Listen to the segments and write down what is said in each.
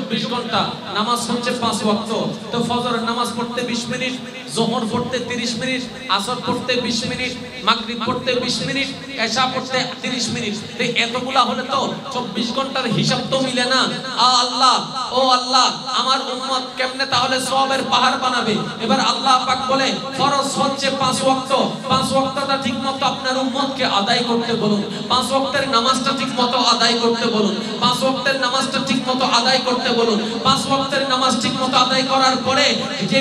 24 ঘন্টা, নামাজ হচ্ছে 5 ওয়াক্ত। তো ফজরের নামাজ পড়তে 20 মিনিট, যোহর পড়তে 30 মিনিট, আসর পড়তে 20 মিনিট, মাগরিব পড়তে 20 মিনিট, এশা পড়তে 30 মিনিট। তো এতগুলা হলে তো 24 ঘন্টার হিসাব তো মিলে না। আল্লাহ, ও আল্লাহ, আমার উম্মত কেমনে তাহলে সওয়াবের পাহাড় বানাবে? এবার আল্লাহ পাক বলে ফরজ হচ্ছে 5 ওয়াক্ত। 5 ওয়াক্তটা ঠিকমতো আপনার উম্মতকে আদায় করতে বলুন। 5 ওয়াক্তের নামাজটা ঠিকমতো আদায় করতে বলুন। 5 ওয়াক্তের নামাজটা ঠিকমতো আদায় করতে বলুন। 5 ওয়াক্তের নামাজ ঠিকমতো আদায় করার পরে যে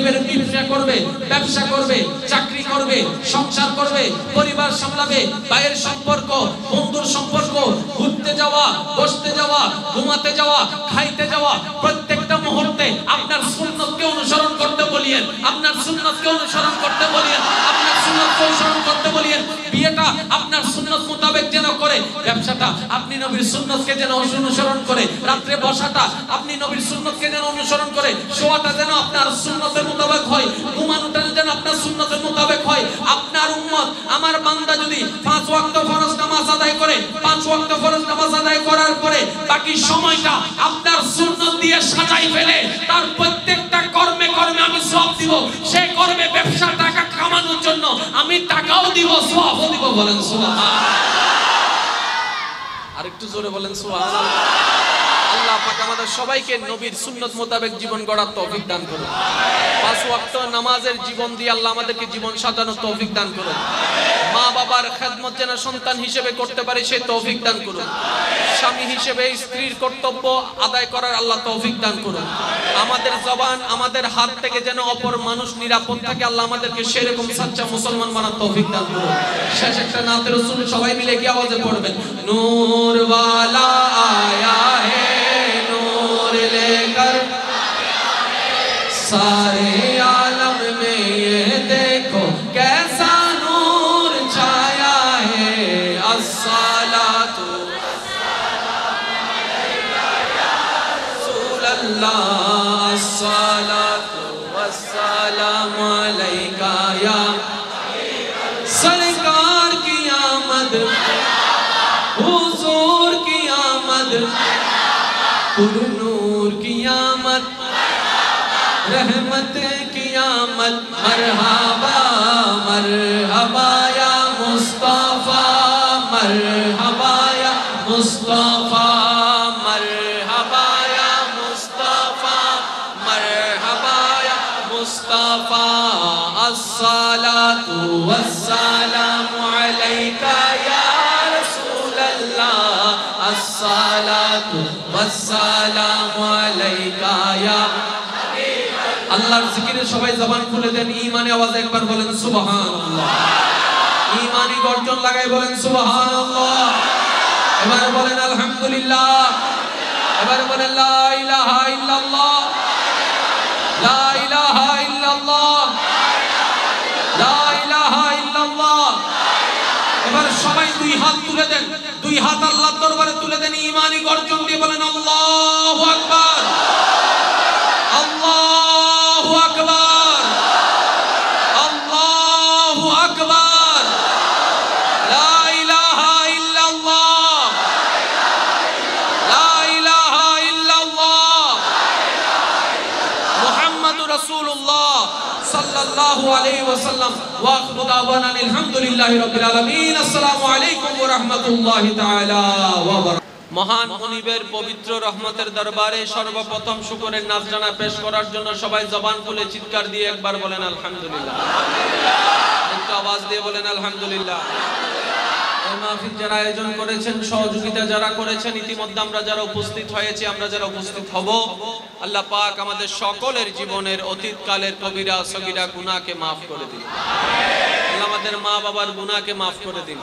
ব্যবসা করবে, চাকরি করবে, সংসার করবে, পরিবার সামলাবে, ভাইয়ের সম্পর্ক, বন্ধুর সম্পর্ক, ঘুরতে যাওয়া, বসতে যাওয়া, ঘুমাতে যাওয়া, খাইতে যাওয়া, প্রত্যেকটা মুহূর্তে আপনার সুন্নতকে অনুসরণ করতে বলিয়েন। আপনার সুন্নতকে অনুসরণ করতে বলিয়েন। আপনার সুন্নতকে অনুসরণ করতে বলিয়েন। বিয়েটা আপনার সুন্নত মোতাবেক যেন করে, ব্যবসাটা আপনি নবীর সুন্নতকে যেন অনুসরণ করে, রাত্রে বসাটা আপনি নবীর সুন্নতকে যেন অনুসরণ করে, শোয়াটা যেন আপনার সুন্নতের মোতাবেক হয়, ঘুমানোটা যেন আপনার সুন্নতের মোতাবেক হয়। আপনার উম্মত, আমার বান্দা যদি 5 ওয়াক্ত ফরজ নামাজ আদায় করে, 5 ওয়াক্ত ফরজ নামাজ আদায় করার পরে বাকি সময়টা আপনার সুন্নত দিয়ে সাজাই ফেলে, তার প্রত্যেকটা কর্মে কর্মে আমি সওয়াব দিব। সে করবে ব্যবসা, টাকা কামানোর জন্য, আমি টাকাও দিব, সওয়াবও দিব। বলেন সুবহানাল্লাহ। আরেকটু জোরে বলেন সুবহানাল্লাহ। আল্লাহ পাক আমাদের সবাইকে নবীর সুন্নত মোতাবেক জীবন গড়ার তৌফিক দান করুন। 5 ওয়াক্ত নামাজের জীবন দিয়ে আল্লাহ আমাদেরকে জীবন সাজানোর তৌফিক দান করুন। মা বাবার খেদমত যেন সন্তান হিসেবে করতে পারি সেই তৌফিক দান করুন। স্বামী হিসেবে স্ত্রীর কর্তব্য আদায় করার আল্লাহ তৌফিক দান করুন। আমাদের জবান, আমাদের হাত থেকে যেন অপর মানুষ নিরাপদ থাকে, আল্লাহ আমাদেরকে সেরকম সাচ্চা মুসলমান বানার তৌফিক দান করুন। শেষ একটা নাতে রাসূল সবাই মিলে কি আওয়াজে পড়বেন? নূর ওয়ালা আয়া হে, नूर लेकर सारे आलम में ये देखो कैसा नूर छाया है। अस्सलातु रसूल अल्लाह, अस्सलातु वस्सलामु अलैका या सरकार की आमद, हुजूर की आमद, नूर की आमद, रहमत की आमद। मरहबा मरहबा या मुस्तफा, मरहबा या मुस्तफा, मरहबा या मुस्तफा, मरहबा या मुस्तफा। अस्सलातु वस्सलामु अलैका या रसूल अल्लाह, अस्सलातु वस्सलामु अलैका या আল্লাহর জিকিরে সবাই জবান খুলে দেন, ঈমানে আওয়াজে একবার বলেন সুবহানাল্লাহ। ঈমানি গর্জন লাগাই বলেন সুবহানাল্লাহ। এবার বলেন আলহামদুলিল্লাহ। এবার বলেন লা ইলাহা ইল্লাল্লাহ, লা ইলাহা ইল্লাল্লাহ, লা ইলাহা ইল্লাল্লাহ। এবার সবাই দুই হাত তুলে দেন, দুই হাত আল্লাহর দরবারে তুলে দেন, ঈমানি গর্জন দিয়ে বলেন আল্লাহু আকবার, আল্লাহু আকবার, আল্লাহু আকবার। লা ইলাহা ইল্লাল্লাহ, লা ইলাহা ইল্লাল্লাহ, মুহাম্মাদুর রাসূলুল্লাহ সাল্লাল্লাহু আলাইহি ওয়াসাল্লাম। ওয়া আখিরু দাওয়ানা আলহামদুলিল্লাহি রাব্বিল আলামিন। আসসালামু আলাইকুম ওয়া রাহমাতুল্লাহি তাআলা ওয়া বারাকাতুহু। মহান মুনিবের পবিত্র রহমতের দরবারে সর্বপ্রথম শুকরের নাজরানা পেশ করার জন্য সবাই জবান খুলে চিৎকার দিয়ে একবার বলেন আলহামদুলিল্লাহ। একটু আওয়াজ দিয়ে বলেন আলহামদুলিল্লাহ। এই মাহফিল যারা আয়োজন করেছেন, সহযোগিতা যারা করেছেন, ইতিমধ্যে আমরা যারা উপস্থিত হয়েছি, আমরা যারা উপস্থিত হব, আল্লাহ পাক আমাদের সকলের জীবনের অতীতকালের কবিরা সগীরা গুনাহকে maaf করে দিন। আল্লাহ আমাদের মা বাবার গুনাহকে maaf করে দিন।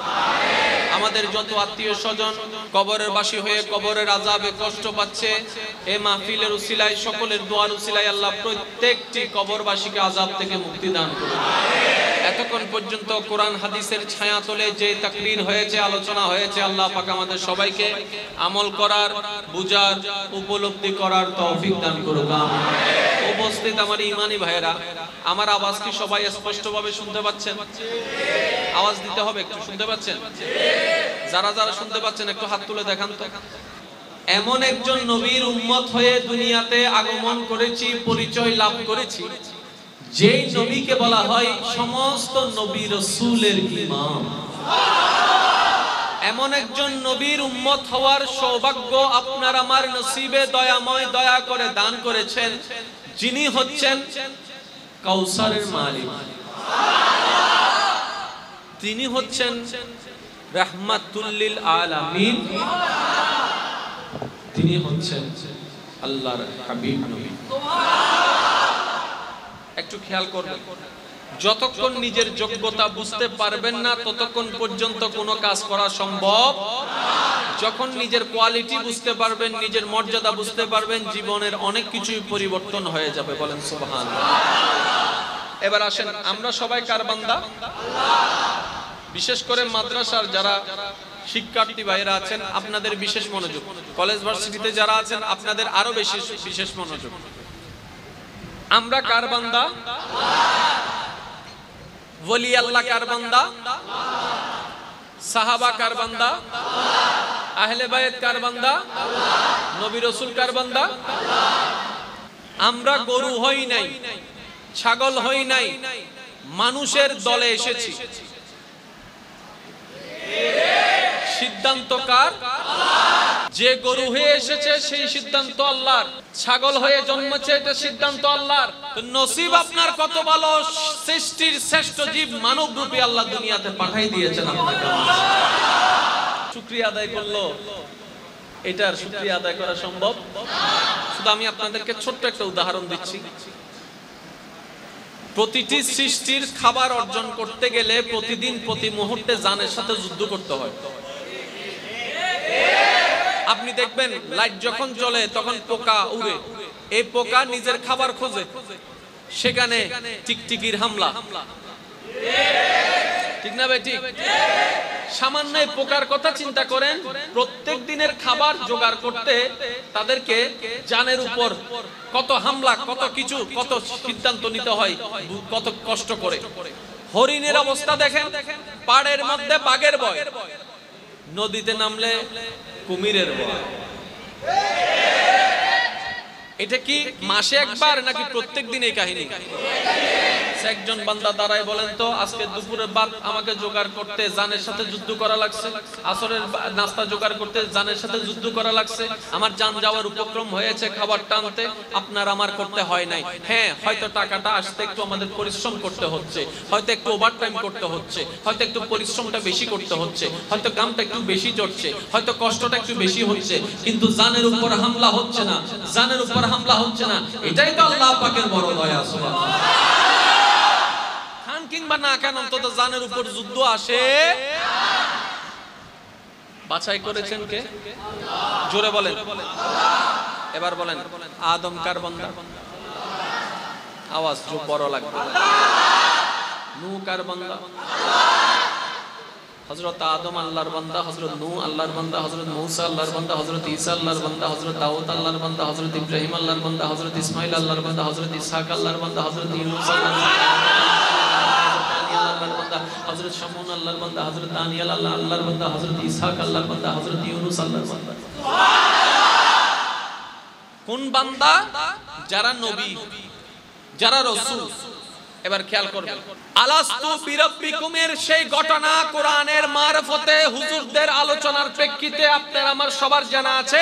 আমাদের যত আত্মীয় স্বজন কবরের বাসী হয়ে কবরের আযাবে কষ্ট পাচ্ছে, এই মাহফিলের উসিলায়, সকলের দোয়ার উসিলায় আল্লাহ প্রত্যেকটি কবরবাসীকে আযাব থেকে মুক্তি দান করুন। এতক্ষণ পর্যন্ত কোরআন হাদিসের ছায়া তলে যে তাকরীর হয়েছে, আলোচনা হয়েছে, আল্লাহ পাক আমাদের সবাইকে আমল করার, বুঝার, উপলব্ধি করার তৌফিক দান করুন। উপস্থিত আমার ঈমানি ভাইয়েরা, আমার আওয়াজ কি সবাই স্পষ্টভাবে শুনতে পাচ্ছেন? আওয়াজ দিতে হবে, একটু শুনতে পাচ্ছেন? যারা যারা শুনতে পাচ্ছেন একটু হাত তুলে দেখান তো। এমন একজন নবীর উম্মত হয়ে দুনিয়াতে আগমন করেছি, পরিচয় লাভ করেছি, যেই নবীকে বলা হয় সমস্ত নবী রাসূলের ইমাম। এমন একজন নবীর উম্মত হওয়ার সৌভাগ্য আপনার আমার নসিবে দয়াময় দয়া করে দান করেছেন, যিনি হচ্ছেন কাউসারের মালিক। তিনি হচ্ছেন রাহমাতুল লিল আলামিন। তিনি হচ্ছেন আল্লাহর হাবিব নবী। একটু খেয়াল করবেন, যতক্ষণ নিজের যোগ্যতা বুঝতে পারবেন না ততক্ষণ পর্যন্ত কোনো কাজ করা সম্ভব। যখন নিজের কোয়ালিটি বুঝতে পারবেন, নিজের মর্যাদা বুঝতে পারবেন, জীবনের অনেক কিছুই পরিবর্তন হয়ে যাবে। বলেন সুবহানাল্লাহ। এবার আসেন, আমরা সবাই কার বান্দা? বিশেষ করে মাদ্রাসার যারা শিক্ষার্থী ভাইরা আছেন, আপনাদের বিশেষ মনোযোগ। কলেজ ভার্সিটিতে যারা আছেন, আপনাদের আরো বেশি বিশেষ মনোযোগ। আমরা কার বান্দা? ওলি আল্লাহ কার বান্দা? সাহাবা কার বান্দা? আহলে বায়াত কার বান্দা? নবী রাসূল কার বান্দা? আমরা গরু হই নাই, ছাগল হই নাই, মানুষের দলে এসেছি। সিদ্ধান্ত কার? যে গরু হয়ে এসেছে সেই সিদ্ধান্ত আল্লাহর, ছাগল হয়ে জন্মেছে এটা সিদ্ধান্ত আল্লাহর। তো নসিব আপনার কত ভালো, সৃষ্টির শ্রেষ্ঠ জীব মানব রূপে আল্লাহ দুনিয়াতে পাঠাই দিয়েছেন আপনাকে। শুকরিয়া আদায় করলো, এটার শুকরিয়া আদায় করা সম্ভব? শুধু আমি আপনাদেরকে ছোট্ট একটা উদাহরণ দিচ্ছি। প্রতিটি সৃষ্টির খাবার অর্জন করতে গেলে প্রতিদিন প্রতি মুহূর্তে জানের সাথে যুদ্ধ করতে হয়। আপনি দেখবেন লাইট যখন জ্বলে তখন পোকা উড়ে, এই পোকা নিজের খাবার খোঁজে, সেখানে টিকটিকির হামলা, ঠিক না ভাই? ঠিক। সামান্য পোকার কথা চিন্তা করেন, প্রত্যেক দিনের খাবার জোগাড় করতে তাদেরকে জানের উপর কত হামলা, কত কিছু, কত সিদ্ধান্ত নিতে হয়, কত কষ্ট করে। হরিণের অবস্থা দেখেন, পাড়ের মধ্যে বাঘের ভয়, নদীতে নামলে কুমিরের ভয়। এটা কি মাসে একবার নাকি প্রত্যেক দিন এই কাহিনী? একজন বান্দা দাঁড়ায় বলেন তো, আজকে দুপুরের ভাত আমাকে জোগাড় করতে জানের সাথে যুদ্ধ করা লাগছে, আসরের নাস্তা জোগাড় করতে জানের সাথে যুদ্ধ করা লাগছে, আমার জান যাওয়ার উপক্রম হয়েছে খাবার টানতে, আপনার আমার করতে হয় নাই। হ্যাঁ, হয়তো টাকাটা আসতে একটু আমাদের পরিশ্রম করতে হচ্ছে, হয়তো একটু ওভারটাইম করতে হচ্ছে, হয়তো একটু পরিশ্রমটা বেশি করতে হচ্ছে, হয়তো কামটা একটু বেশি চড়ছে, হয়তো কষ্টটা একটু বেশি হচ্ছে, কিন্তু জানের উপর হামলা হচ্ছে না, জানের উপর হামলা হচ্ছে না। এটাই তো আল্লাহ পাকের বড় দয়া। সুবহানাল্লাহ। কিংবা না কেন অন্তত জানের উপর যুদ্ধ আসে। বাছাই করেছেন কে? জোরে বলেন। এবার বলেন, আদম কার বান্দা? আওয়াজ খুব বড় লাগবে। নূহ কার বান্দা? হযরত আদম আল্লাহর বান্দা, হযরত নূহ আল্লাহর বান্দা, হযরত মূসা আল্লাহর বান্দা, হযরত ঈসা আল্লাহর বান্দা, হযরত দাউদ আল্লাহর বান্দা, হযরত ইব্রাহিম আল্লাহর বান্দা, হযরত ইসমাঈল আল্লাহর বান্দা, হযরত ইসহাক আল্লাহর বান্দা, হযরত ইউনূস আল্লাহর বান্দা, হযরত শামউন আল্লাহর বান্দা, হযরত দানিয়েল আল্লাহর বান্দা, হযরত ইসহাক আল্লাহর বান্দা, হযরত ইউনূস আল্লাহর বান্দা। কোন বান্দা? যারা নবী, যারা রাসূল। এবার খেয়াল করবেন, আলাস্তু বিরাব্বিকুমের সেই ঘটনা কোরআনের মারফতে হুজুরদের আলোচনার প্রেক্ষিতে আপনার আমার সবার জানা আছে।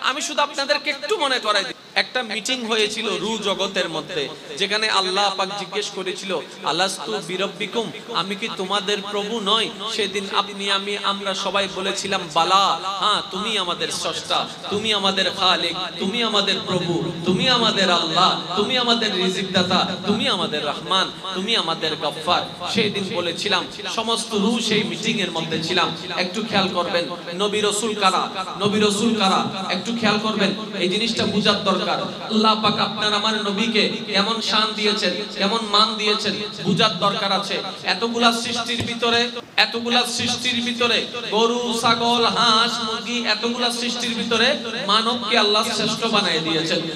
আমি শুধু আপনাদেরকে একটু মনে করাই দিই। একটা মিটিং হয়েছিল রূহ জগতের মধ্যে, যেখানে আল্লাহ পাক জিজ্ঞেস করেছিল, আলাস্তু বিরাব্বিকুম, আমি কি তোমাদের প্রভু নই? সেদিন আপনি আমি আমরা সবাই বলেছিলাম বালা, হ্যাঁ তুমি আমাদের স্রষ্টা, তুমি আমাদের খালিক, তুমি আমাদের প্রভু, তুমি আমাদের আল্লাহ, তুমি আমাদের রিজিক দাতা, তুমি আমাদের রহমান, তুমি আমাদের গফফার। সেই দিন বলেছিলাম, সমস্ত রূহ সেই মিটিং এর মধ্যে ছিলাম। একটু খেয়াল করবেন, নবী রাসূল কারা, নবী রাসূল কারা, একটু খেয়াল করবেন, এই জিনিসটা বুঝার দরকার। আল্লাহ পাক আপনার আমার নবীকে কেমন শান দিয়েছেন, কেমন মান দিয়েছেন বুঝার দরকার আছে। এতগুলা সৃষ্টির ভিতরে গরু, ছাগল, হাঁস, মুরগি, এতগুলা সৃষ্টির ভিতরে মানবকে আল্লাহ শ্রেষ্ঠ বানিয়ে দিয়েছেন।